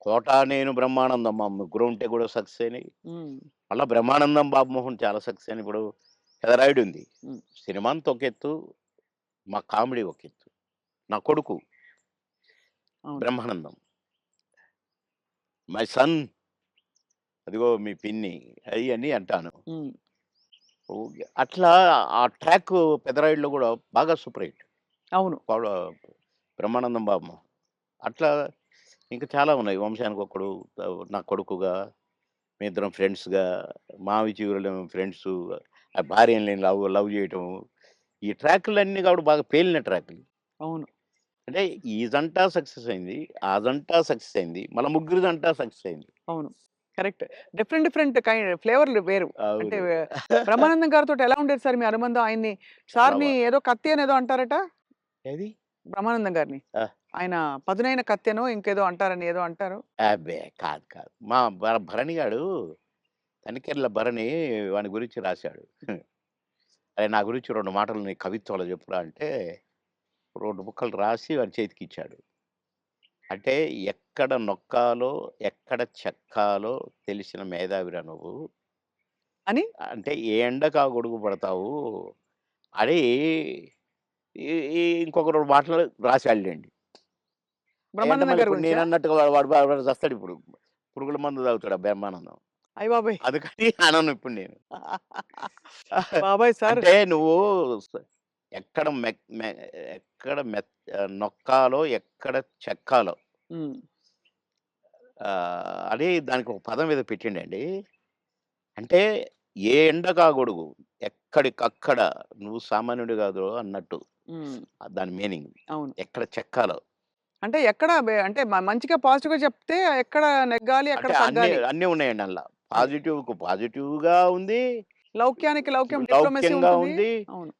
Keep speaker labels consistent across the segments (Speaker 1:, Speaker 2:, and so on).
Speaker 1: 'కోట నేను బ్రహ్మానందం' మా ముగ్గురు ఉంటే కూడా సక్సెస్ అయినాయి.
Speaker 2: హ్మ్.
Speaker 1: మళ్ళా 'బ్రహ్మానందం', 'బాబుమోహన్' చాలా సక్సెస్ అయినాయి. ఇప్పుడు 'పెదరాయుడు' ఉంది.
Speaker 2: హ్మ్.
Speaker 1: సినిమా అంతా ఒక ఎత్తు, మా కామెడీ ఒక ఎత్తు. నా కొడుకు
Speaker 2: అవును.
Speaker 1: 'బ్రహ్మానందం', 'మై సన్' అదిగో మీ పిన్ని అయన్నీ అంటాను.
Speaker 2: హ్మ్.
Speaker 1: ఓకే. అట్లా ఆ ట్రాక్ 'పెదరాయుడులో' కూడా బాగా సూపర్ హిట్.
Speaker 2: అవును.
Speaker 1: పవడ 'బ్రహ్మానందం', 'బాబుమోహన్' అట్లా ఇంకా చాలా ఉన్నాయి. 'వంశానికొక్కడు', 'నా కొడుకుగా', మేమిద్దరం ఫ్రెండ్స్‌గా, 'మావి చిగురులేమో' ఫ్రెండ్సు, ఆ భార్యని నేను లవ్ చేయటం. ఈ ట్రాకులన్నీ కూడా బాగా పేలిన ట్రాకులు.
Speaker 2: అవును.
Speaker 1: అంటే ఈ జంట సక్సెస్ అయింది. ఆ జంట సక్సెస్ అయింది. మళ్ళా ముగ్గురి జంట సక్సెస్ అయింది.
Speaker 2: అవును. కరెక్ట్. డిఫరెంట్ డిఫరెంట్ ఫ్లేవర్‌లు వేరు. అంటే
Speaker 1: అవును.
Speaker 2: బ్రహ్మానందం గారితోటి ఎలా ఉండేది సార్ మీ అనుబంధం? ఆయన్ని
Speaker 1: చాలా
Speaker 2: సార్‌ని ఏదో కత్తి అనేదో అంటారట?
Speaker 1: ఏది?
Speaker 2: బ్రహ్మానందం గారిని.
Speaker 1: ఆ!
Speaker 2: ఆయన పదునైన కత్తెనో ఇంకేదో అంటారని ఏదో అంటారు.
Speaker 1: అబ్బే! కాదు, కాదు. మా భరణి గాడు, తనికెళ్ళ భరణి వాని గురించి రాశాడు. "అరేయ్! నా గురించి 2 మాటలు నీ కవిత్వంలో చెప్పురా" అంటే 2 ముక్కలు రాసి వాని చేతికిచ్చాడు. అంటే ఎక్కడ నొక్కాలో, ఎక్కడ చెక్కాలో తెలిసిన మేధావిరా నువ్వు.
Speaker 2: అని
Speaker 1: అంటే ఏ ఎండకు ఆ గొడుగు పడతావు అని ఈ ఈ ఇంకొక 2 మాటలు రాసాడులెండి. అయంటే
Speaker 2: బ్రహ్మానందం
Speaker 1: మళ్ళీ
Speaker 2: గారి
Speaker 1: ఇప్పుడు
Speaker 2: గురించా?
Speaker 1: నేనన్నట్టుగా వాడు చస్తాడిప్పుడు. పురుగుల మందు తాగుతాడు ఆ బ్రహ్మానందం.
Speaker 2: అయ్య బాబోయ్!
Speaker 1: అందుకని అనను ఇప్పుడు నేను.
Speaker 2: బాబోయ్! సార్
Speaker 1: అంటే నువ్వు స ఎక్కడ మెక్ మె ఎక్కడ నొక్కాలో, ఎక్కడ చెక్కాలో
Speaker 2: హ్మ్.
Speaker 1: అని దానికి ఒక పదం ఏదో పెట్టిండండి. అంటే ఏ ఎండకా గొడుగు, ఎక్కడికక్కడ నువ్వు సామాన్యుడు గాదు అన్నట్టు.
Speaker 2: హ్మ్.
Speaker 1: దాని మీనింగ్.
Speaker 2: అవును.
Speaker 1: ఎక్కడ చెక్కాలో.
Speaker 2: అంటే ఎక్కడ అంటే మంచిగా పాజిటివ్‌గా చెప్తే ఎక్కడ నెగ్గాలి, ఎక్కడ
Speaker 1: అంటే అన్నీ
Speaker 2: తగ్గాలి.
Speaker 1: అన్నీ ఉన్నాయండి అందుల.
Speaker 2: అది.
Speaker 1: పాజిటివ్‌కు పాజిటివ్‌గా ఉంది.
Speaker 2: లౌక్యానికి లౌక్యం డిప్లొమసీ
Speaker 1: లౌక్యంగా
Speaker 2: ఉంటుంది.
Speaker 1: ఉంది.
Speaker 2: అవును.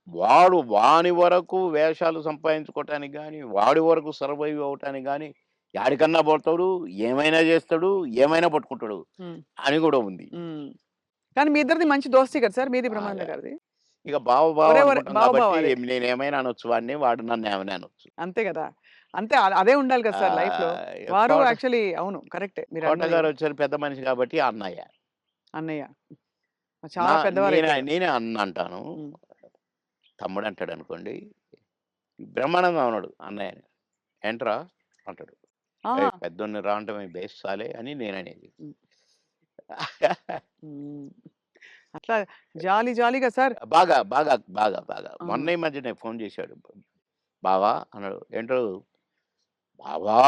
Speaker 1: వాని వరకు వేషాలు సంపాదించుకోవటానికి గాని, వాడి వరకు సర్వైవ్ అవ్వటానికి గాని, యాడికన్నా పోతాడు, ఏమైనా జేస్తాడు, ఏమైనా పట్టుకుంటాడు
Speaker 2: హ్మ్.
Speaker 1: అని గూడా ఉంది.
Speaker 2: హ్మ్. కానీ మీ ఇద్దరిది మంచి దోస్తీ కదా సార్! మీది
Speaker 1: బాగా.
Speaker 2: బ్రహ్మానందం గారిది.
Speaker 1: ఇక బావ బావ
Speaker 2: ఒరే! ఒరే!
Speaker 1: అనుకుంటాం
Speaker 2: బావ బావ
Speaker 1: గాబట్టి,
Speaker 2: అదే.
Speaker 1: నేనేమైనా అనొచ్చు వాడిని, వాడు నన్నేమైనా అనొచ్చు.
Speaker 2: అంతే గదా! అంతే అదే ఉండాలి కదా సార్ లైఫ్‌లో. వారు
Speaker 1: కోట
Speaker 2: యాక్చువల్లీ అవును. కరెక్టే
Speaker 1: కోట
Speaker 2: మీరన్నది.
Speaker 1: గారొచ్చారు పెద్ద మనిషి గాబట్టి అన్నయ్య.
Speaker 2: అన్నయ్య.
Speaker 1: నా
Speaker 2: చాలా పెద్దవారైపోయారు.
Speaker 1: నేనే అన్న అంటాను.
Speaker 2: హ్మ్.
Speaker 1: తమ్ముడంటాడనుకోండి. బ్రహ్మానందం అనడు అన్నయ్యని. "ఏంట్రా" అంటాడు.
Speaker 2: ఆహా!
Speaker 1: "ఏయ్! పెద్దోడిని రా అంటే బేస్ సాలే" అని నేననేది.
Speaker 2: హ్మ్. హ్మ్. అట్లా జాలీ జాలీగా సార్.
Speaker 1: బాగా, బాగా, బాగా, బాగా.
Speaker 2: ఆ!
Speaker 1: మొన్న ఈ మధ్యనే ఫోను చేశాడు. "బావా" అన్నాడు. "ఏంటో బావా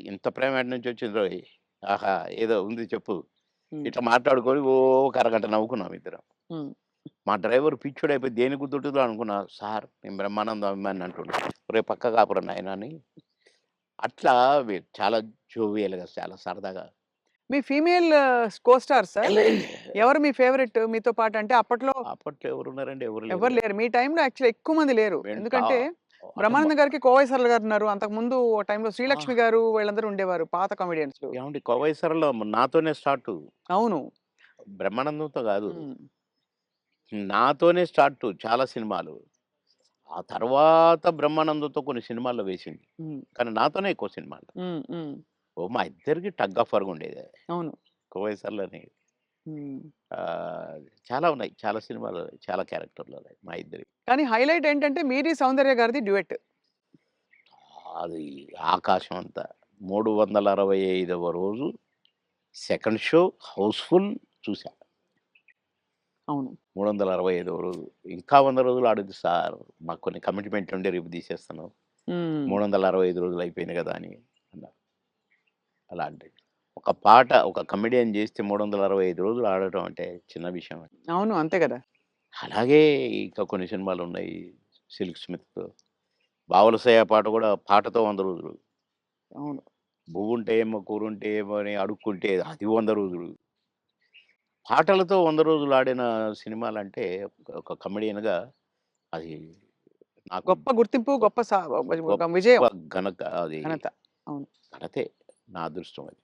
Speaker 1: ఇంత ప్రేమ ఎటు నుంచొచ్చిందోయ్! ఆహా! ఏదో ఉంది చెప్పు."
Speaker 2: హ్మ్.
Speaker 1: ఇట్లా మాట్లాడుకొని ఓ ఒక అరగంట నవ్వుకున్నాం ఇద్దరం.
Speaker 2: హ్మ్.
Speaker 1: మా డ్రైవర్ పిచ్చోడైపోయి దేనికి గుద్దుతుందో అనుకున్నా. సార్ నేను బ్రహ్మానందం అభిమానిని అంటుండు. ఒరేయ్! పక్కకు ఆపురా నాయనా అని. అట్లా చాలా జోవియల్‌గా చాలా సరదాగా.
Speaker 2: మీ ఫీమేల్ కో స్టార్ సార్? ఎవరు మీ ఫేవరెట్ మీతో పాటు? అంటే అప్పట్లో
Speaker 1: అప్పట్లో ఎవరున్నారండి? ఎవరు లేరు.
Speaker 2: ఎవరు లేరు. మీ టైమ్‌లో యాక్చువల్లీ ఎక్కువ మంది లేరు.
Speaker 1: వెంట
Speaker 2: ఎందుకంటే
Speaker 1: అంటే
Speaker 2: బ్రహ్మానందం గారికి కోవై సరళ గారున్నారు. అంతకుముందు ఓ టైమ్‌లో
Speaker 1: ఆ!
Speaker 2: శ్రీలక్ష్మి గారు వీళ్ళందరూ ఉండేవారు పాత కామెడియన్స్‌లు.
Speaker 1: ఏవండీ 'కోవైసరలో' నాతోనే స్టార్టు.
Speaker 2: అవును.
Speaker 1: బ్రహ్మానందంతో గాదు.
Speaker 2: హ్మ్.
Speaker 1: నాతోనే స్టార్టు చాలా సినిమాలు. ఆ తర్వాత బ్రహ్మానందంతో కొన్ని సినిమాల్లో వేసింది.
Speaker 2: హ్మ్.
Speaker 1: కానీ నాతోనే ఎక్కువ సినిమాలు.
Speaker 2: హ్మ్. హ్మ్.
Speaker 1: మా ఇద్దరికి టగ్ ఆఫ్ వార్‌గా ఉండేది.
Speaker 2: అవును.
Speaker 1: 'కోవైసర్‌లోనే'
Speaker 2: హ్మ్.
Speaker 1: చాలా ఉన్నాయి. చాలా సినిమాలు, చాలా క్యారెక్టర్‌లున్నాయి మా ఇద్దరివి.
Speaker 2: కానీ హైలైట్ ఏంటంటే మీది, సౌందర్య గారిది డ్యూయెట్.
Speaker 1: అది ఆకాశం అంత. 365వ రోజు సెకండ్ షో హౌస్‌ఫుల్ చూసా.
Speaker 2: అవును.
Speaker 1: 365వ రోజు. ఇంకా 100 రోజులు ఆడొద్దు సార్. మాకు కొన్ని కమిట్మెంట్ ఉండి రేపు తీసేస్తున్నాం.
Speaker 2: హ్మ్.
Speaker 1: 365 రోజులు అయిపోయింది గదా! అని అన్నారు. అలాంటిది. ఒక పాట ఒక కమెడియన్ జేస్తే 365 రోజులు ఆడటం అంటే చిన్న విషయమా?
Speaker 2: అవును. అంతే గదా!
Speaker 1: అలాగే ఇంకా కొన్ని సినిమాలున్నాయి. 'సిల్క్ స్మిత్', 'బావలసయ్య' పాట గూడా పాటతో 100 రోజులు.
Speaker 2: అవును.
Speaker 1: 'బువ్వుంటే ఏమో కూరుంటే ఏమో' అని అడుక్కుంటే అది 100 రోజులు. పాటలతో 100 రోజులు ఆడిన సినిమాలంటే ఒక కమెడియన్‌గా అది నాకు
Speaker 2: గొప్ప గుర్తింపు,
Speaker 1: గొప్ప
Speaker 2: గొప్ప
Speaker 1: గొప్ప
Speaker 2: విజయం.
Speaker 1: ఘనత అది
Speaker 2: ఘనత. అవును.
Speaker 1: ఘనతే. నా అదృష్టం అది.